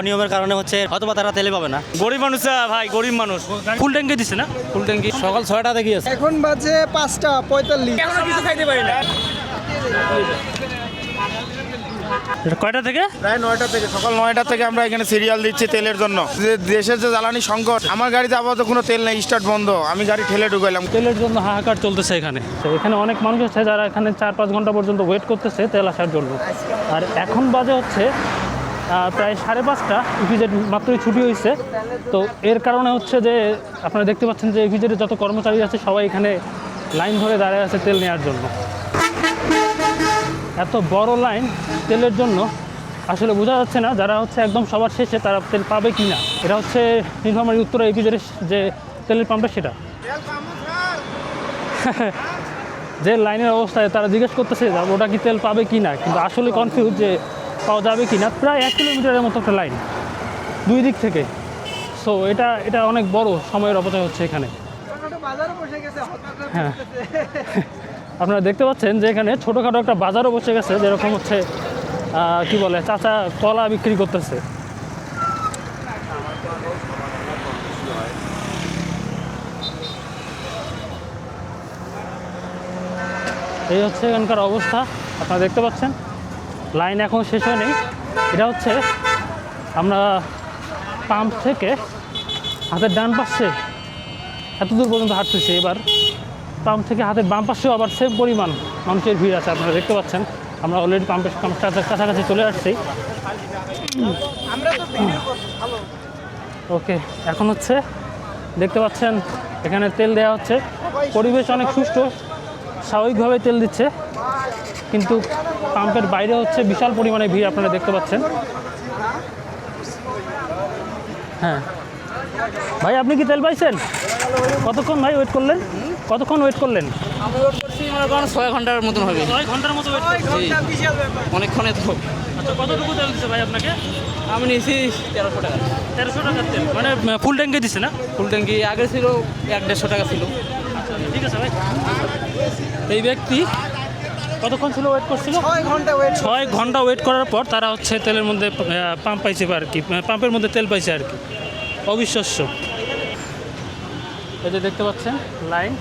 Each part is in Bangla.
অনিয়মের কারণে হচ্ছে হয়তো বা তারা তেলে পাবে না। গরিব মানুষ ভাই, গরিব মানুষ। ফুল ট্যাঙ্কি দিচ্ছে না? ফুল ট্যাঙ্কি সকাল 6টা থেকে আছে। এখন বাজে 5:45। এখনো কিছু খাইতে পারি না। এটা কয়টা থেকে? প্রায় 9টা থেকে, সকাল 9টা থেকে আমরা এখানে সিরিয়াল দিচ্ছি তেলের জন্য। যে দেশের যে জ্বালানি সংকট, আমার গাড়িতে আপাতত কোনো তেল নেই, স্টার্ট বন্ধ, আমি গাড়ি ঠেলে ঢুকাইলাম। তেলের জন্য হাহাকার চলতেছে এখানে। তো এখানে অনেক মানুষ আছে যারা এখানে 4-5 ঘন্টা পর্যন্ত ওয়েট করতেছে তেল আসার জন্য। আর এখন বাজে হচ্ছে প্রায় 5:30। ইপিজেড মাত্রই ছুটি হয়েছে। তো এর কারণে হচ্ছে যে আপনারা দেখতে পাচ্ছেন যে ইপিজেডের যত কর্মচারী আছে সবাই এখানে লাইন ধরে দাঁড়িয়ে আছে তেল নেওয়ার জন্য। এত বড় লাইন তেলের জন্য আসলে বোঝা যাচ্ছে না যারা হচ্ছে একদম সবার শেষে তারা তেল পাবে কি না। এটা হচ্ছে নীলফামারী উত্তরা ইপিজেডের যে তেলের পাম্পটা সেটা। যে লাইনের অবস্থায় তারা জিজ্ঞেস করতেছে ওটা কি তেল পাবে কি না, কিন্তু আসলে কনফিউজ যে পাওয়া যাবে কি না। প্রায় 1 কিলোমিটারের মতো একটা লাইন, 2 দিক থেকে। সো এটা অনেক বড় সময়ের অপচয় হচ্ছে এখানে। হ্যাঁ, আপনারা দেখতে পাচ্ছেন যে এখানে ছোটোখাটো একটা বাজারও বসে গেছে, যেরকম হচ্ছে কি বলে চাচা কলা বিক্রি করতেছে। এই হচ্ছে এখানকার অবস্থা, আপনারা দেখতে পাচ্ছেন। লাইন এখন শেষ হয়নি। এটা হচ্ছে আমরা পাম্প থেকে হাতের ডান পাশে এত দূর পর্যন্ত হাঁটতেছি। এবার পাম্প থেকে হাতের বাম পাশেও আবার সেম পরিমাণ মানুষের ভিড় আছে, আপনারা দেখতে পাচ্ছেন। আমরা অলরেডি পাম্পের কাছাকাছি চলে আসছি। ওকে, এখন হচ্ছে দেখতে পাচ্ছেন এখানে তেল দেওয়া হচ্ছে। পরিবেশ অনেক সুষ্ঠু, স্বাভাবিকভাবে তেল দিচ্ছে, কিন্তু পাম্পের বাইরে হচ্ছে বিশাল পরিমাণে ভিড়, আপনারা দেখতে পাচ্ছেন। হ্যাঁ ভাই, আপনি কি তেল পাইছেন? কতক্ষণ ভাই ওয়েট করলেন? কতক্ষণ ওয়েট করলেন? আমি ওয়েট করছি মনে করেন 6 ঘন্টার মতন হবে। 6 ঘন্টার মতো ওয়েট করছি। অনেকক্ষণে তো। আচ্ছা, কতটুকু তেল দিচ্ছে ভাই আপনাকে? আমি নিয়েছি 1300 টাকা। 1300 টাকার তেল, মানে ফুল ট্যাঙ্কি দিচ্ছে না? ফুল ট্যাঙ্কি আগে ছিল 1-150 টাকা ছিল। ঠিক আছে ভাই। এই ব্যক্তি কতক্ষণ ছিল ওয়েট করছিল? 6 ঘন্টা ওয়েট। 6 ঘন্টা ওয়েট করার পর তারা হচ্ছে তেলের মধ্যে পাম্প পাইছে আর কি, পাম্পের মধ্যে তেল পাইছে আর কি। অবিশ্বাস্য। এই যে দেখতে পাচ্ছেন লাইন,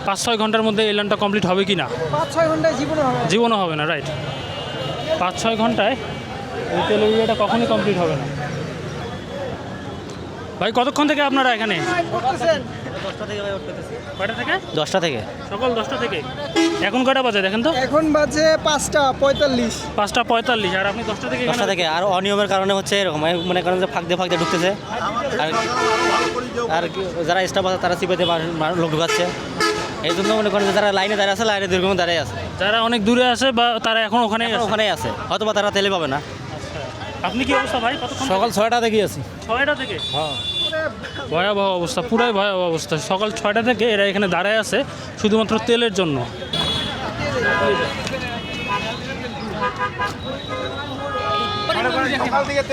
5-6 ঘন্টার মধ্যে এই লাইনটা কমপ্লিট হবে কি না? 5-6 ঘন্টায় জীবনও হবে না, রাইট। 5-6 ঘন্টায় এই তেলের ইয়েটা কখনই কমপ্লিট হবে না। ভাই কতক্ষণ থেকে আপনারা এখানে? 10টা থেকে ভাই ওয়েট করতেছি। কয়টা থেকে? 10টা থেকে। সকাল 10টা থেকে। এখন কয়টা বাজে দেখেন তো? এখন বাজে 5:45। 5:45। আর আপনি 10টা থেকে? 10টা থেকে। আর অনিয়মের কারণে হচ্ছে এরকম, মনে করেন যে ফাঁক দিয়ে ঢুকতেছে। আর যারা স্টাফ আছে তারা সিপাইতে লোক ঢুকাচ্ছে। এই জন্য মনে করেন যে যারা লাইনে দাঁড়িয়ে আছে, লাইনে দীর্ঘ দাঁড়িয়ে আছে। যারা অনেক দূরে আছে বা তারা এখন ওখানেই আছে, হয়তো বা তারা তেলে পাবে না। আপনি কি অবস্থা ভাই? কতক্ষণ? সকাল 6টা থেকে আছি। 6টা থেকে? হ্যাঁ, ভয়াবহ অবস্থা, পুরাই ভয়াবহ অবস্থা। সকাল 6টা থেকে এরা এখানে দাঁড়ায় আছে শুধুমাত্র তেলের জন্য।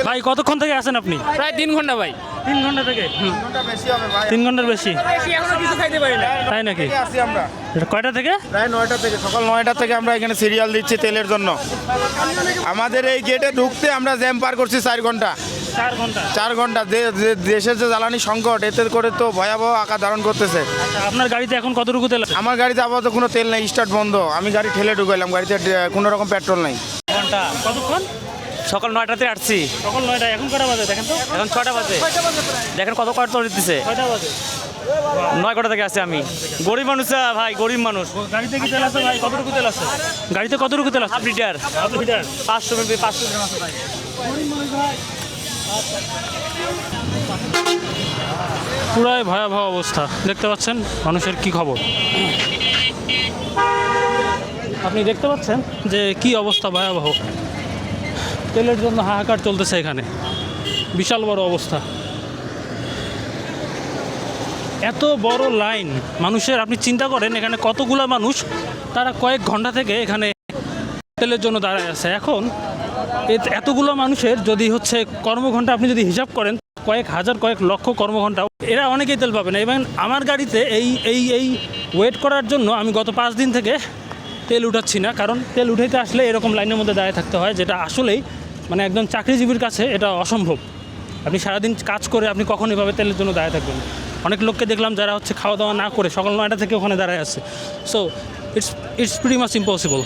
ভাই কতক্ষণ থেকে আছেন আপনি? প্রায় 3 ঘন্টা ভাই। 3 ঘন্টা থেকে? 3 ঘন্টার বেশি। এখনো কিছু খাইতে পারি না। তাই নাকি? আমরা এটা কয়টা থেকে? প্রায় 9টা থেকে, সকাল 9টা থেকে আমরা এখানে সিরিয়াল দিচ্ছি তেলের জন্য। আমাদের এই গেটে ঢুকতে আমরা জ্যাম পার করছি 4 ঘন্টা। 4 ঘন্টা? 4 ঘন্টা। দেশের যে জ্বালানি সংকট, এতে করে তো ভয়াবহ আকার ধারণ করতেছে। আচ্ছা, আপনার গাড়িতে এখন কতটুকু তেল আছে? আমার গাড়িতে আপাতত কোনো তেল নেই, স্টার্ট বন্ধ, আমি গাড়ি ঠেলে ঢুকাইলাম, গাড়িতে কোনো রকম পেট্রোল নেই। ঘন্টা। কতক্ষণ? সকাল 9টাতে আসছি, সকাল 9টা। এখন কটা বাজে দেখেন তো? এখন 6টা বাজে। দেখেন কত কষ্ট দিতেছে। 6টা বাজে। 9 কটা থেকে আসছি আমি। গরিব মানুষ ভাই, গরিব মানুষ। গাড়িতে কি তেল আছে ভাই? কতটুকু তেল আছে গাড়িতে? কতটুকু তেল আছে? Half litre. 500 মিলি 500 গ্রাম আছে ভাই। পুরাই ভয়াবহ অবস্থা, দেখতে পাচ্ছেন মানুষের কি খবর। আপনি দেখতে পাচ্ছেন যে কি অবস্থা, ভয়াবহ। তেলের জন্য হাহাকার চলতেছে এখানে, বিশাল বড় অবস্থা। এত বড় লাইন মানুষের, আপনি চিন্তা করেন এখানে কতগুলা মানুষ, তারা কয়েক ঘন্টা থেকে এখানে তেলের জন্য দাঁড়ায় আছে। এখন এতগুলো মানুষের যদি হচ্ছে কর্মঘণ্টা আপনি যদি হিসাব করেন, কয়েক হাজার কয়েক লক্ষ কর্মঘণ্টা, এরা অনেকেই তেল পাবে না। এবং আমার গাড়িতে এই ওয়েট করার জন্য আমি গত 5 দিন থেকে তেল উঠাচ্ছি না, কারণ তেল উঠাইতে আসলে এরকম লাইনের মধ্যে দাঁড়িয়ে থাকতে হয়, যেটা আসলেই মানে একজন চাকরিজীবীর কাছে এটা অসম্ভব। আপনি সারাদিন কাজ করে আপনি কখন এভাবে তেলের জন্য দাঁড়িয়ে থাকবেন? অনেক লোককে দেখলাম যারা হচ্ছে খাওয়া দাওয়া না করে সকাল 9টা থেকে ওখানে দাঁড়ায় আছে। So it's pretty much impossible.